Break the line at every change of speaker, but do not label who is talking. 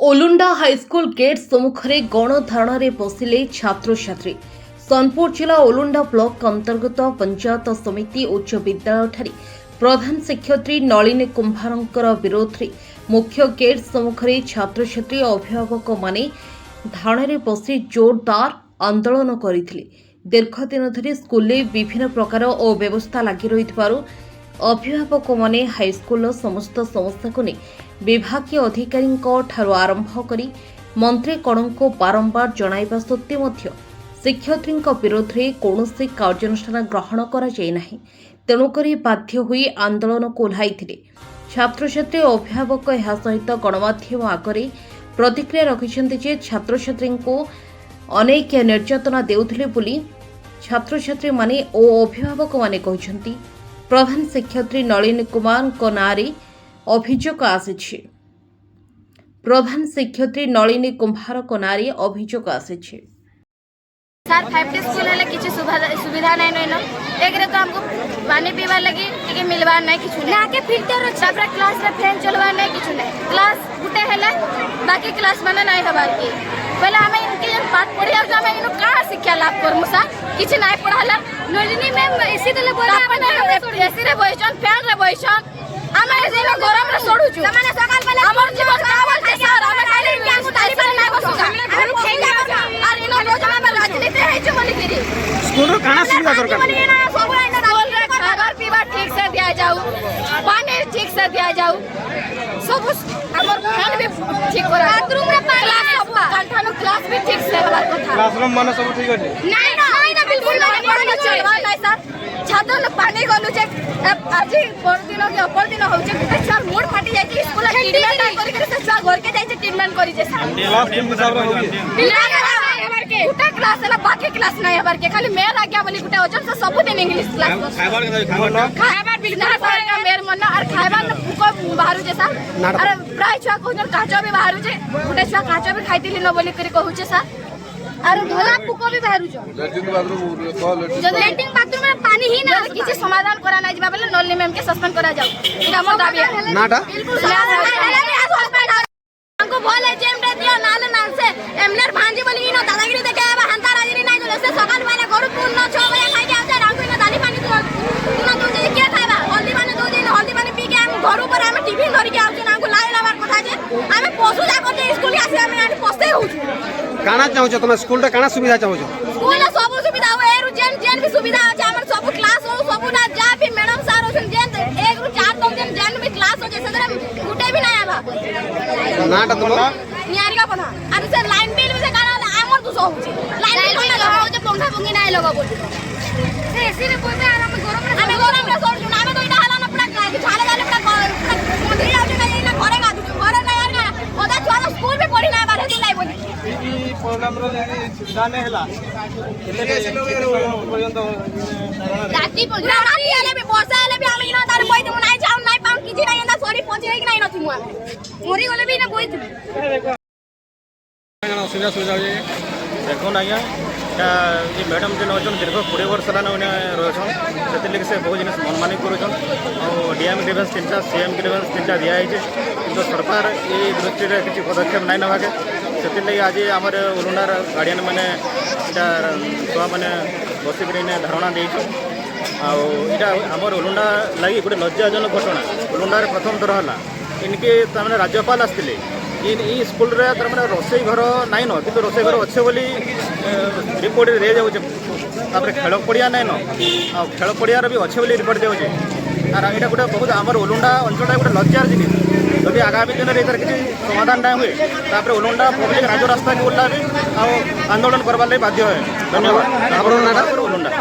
ओलुंडा high school gate सम्मुखें गणधारण बसिले छात्र छात्री। सोनपुर जिला ओलुंडा block अंतर्गत पंचायत समिति उच्च विद्यालय प्रधान शिक्षयित्री नलिनी कुंभारंकर विरोध में मुख्य गेट सम्मुखें छात्र छात्री अभिभावक माने धारण बसी जोरदार आंदोलन करथिले। दीर्घ दिन धरी स्कूल विभिन्न प्रकार अव्यवस्था लगी रही अभिभावक माने हाईस्कल समस्त समस्या को विभागीय अधिकारी आरंभ करी मंत्री को बारंबार जणाइबा सत्त्वे मध्य शिक्षयित्री विरोध में कौन कार्यानुष्ठान ग्रहण करा जाय नाही। तेणुकरी बाध्य हुई आंदोलन को ओह्लाइथिले छात्र छात्री अभिभावक। यह सहित गणमाध्यम आगे प्रतिक्रिया रखिछन्ते जे छात्र छात्री को अनेक निर्यातना देउथिले बोली छात्र छात्री माने ओ अभिभावक माने कहिसन्ति। प्रधान शिक्षयित्री नलिनी कुमार नारे अभियोग आसिछि। प्रधान शिक्षयित्री नलिनी कुंभार नारे अभियोग आसिछि।
सर 5टी स्कूल है किसी सुविधा नहीं न एक रे तो हमको पानी पीवा लगी टिके मिलवा नहीं किछु ना के फिल्टर छात्र क्लास रे फैन चलवा नहीं किछु नहीं क्लास गुटे हैला बाकी क्लास माने नहीं हबार की पहले हमें इनके पाठ पढ़िया जो हमें इनो का शिक्षा लाभ करमु सा किछु नहीं पढ़ाला नलिनी मैम इसी तले बोला अपन एसी रे बहिचन फैन रे बहिचन हमें जेनो गरम रे सोडु छु माने सकाल बेला हमर जीवन का बोलते सर हमें खाली इंडिया को तारीफ नहीं बसु हमने घर खेला और इनो योजना में राजनीति है जो बोली गिरी
स्कूल रो काना सुविधा दरकार
सब स्कूल रे खाना पीवा ठीक से दिया जाऊ पानी ठीक से दिया जाऊ सब हमर फैन भी ठीक करा बाथरूम रे पानी क्लास भी ठीक से हमार कथा
क्लासरूम माने सब ठीक अछि
नहीं ना बिल्कुल नहीं पढ़ना चलवा नहीं सर छात्र ने पानी गलु जे आज परदिन के अपर दिन हो जे अच्छा मूड फाटी जाय कि स्कूल ट्रीटमेंट करि के से घर के जाय ट्रीटमेंट करि जे सर
क्लास टीम हिसाब रे होगी
गुटा क्लास है बाकी क्लास नहीं हबार के खाली मेयर आज्ञा बोली गुटा ओजन से सब दिन इंग्लिश क्लास खाइबार बिल्कुल पड़ेगा मेयर मन और खाइबार को बाहर जैसा अरे प्राय छुआ को काचो भी बाहर जे गुटे छुआ काचो भी खाइतिली न बोली करी कहू जे सर और ढोला पुको भी बाहर जो लैट्रिन बाथरूम में पानी ही ना किसी समाधान करा ना जिबा बोले नलिनी मैम के सस्पेंड करा जाओ इटा हमर दाबी है
नाटा
बिल्कुल हमको बोले जेम दे दियो नाले नाल से एमलर भांजी बोली इनो दादागिरी देखे बा हंता राजनी नहीं जो से सकाल वाले घर पूर्ण 6 बजे खाई के आते रांगो इनो दाली पानी तुना तो जे के खाइबा हल्दी पानी दो दिन हल्दी पानी पी के हम घर ऊपर हम टिफिन धरि के आउ नांगो लाई लाबार कथा जे हम पशु जा करते स्कूल आसे हम आनी पस्ते हो
काना चाहो छ तुम स्कूल रे काना सुविधा चाहो छ
स्कूल रे सब सुविधा हो ए रु जेन भी सुविधा আছে हमर सब क्लास हो सब ना जा भी मैडम सर हो जेन 1 रु 4 तक जेन भी क्लास हो जैसे गुटे भी नहीं आबा
नाटा तुम
नियारी का पना अरे सर लाइन बिल भी से काना हमर तो सब लाइन बिल लगा हो जे पंखा पंगी नहीं लगा बोल से एसी रे कोई आराम गरम रे सोड ना में तो इटा हला ना पड़ा झाले झाले पड़ा मंदिर आ जे ना घरे गा घरे ना यार ओदा छुआ स्कूल भी पढ़ी ना बारे दिलाई बोली
ई प्रोग्राम रो सुविधा नहीं हला पर्यंत
राती राती आले भी वर्षा आले भी हम इना तार कोई तो नहीं जाऊ नहीं पाऊ किछि नहीं ना सॉरी पहुंची है कि नहीं नथि मुआ मोरी गले भी ना कोई
सुविधा सुविधा
देखो आज्ञा ये मैडम जो अच्छे दीर्घ 20 वर्ष होने रही से से बहुत जिन मनमानी कर डीएम डिफेन्स 3टा सीएम डिफेन्स 3टा दिखाई कि सरकार ये दृष्टि में किसी पदक्षेप नहीं नवाके से आज आम ओलुंडार गार्डियन मैंने छुआ मैंने बसिक धारणा देचु आईटा आम ओलुंडा लगी गोटे लज्जाजनक घटना ओलुंडार प्रथम थर है इनके तमें राज्यपाल आसते इन स्कूल रे तर माने रोसई घर नाइन कि रोसई घर अच्छे बोली रिपोर्ट दे जाऊे खेल पड़िया नाइन आ खेल पड़ियार भी अच्छे बोली रिपोर्ट जाऊे और यहाँ गोटे बहुत आम ओलुंडा अंचल गोटे लज्जार जिनिस जदि आगामी दिन में यार किसी समाधान ना हुए ओलुंडा पब्लिक राजरास्ता को ओह्लाबी आंदोलन करवार बाध्य है। धन्यवाद। ओलुंडा।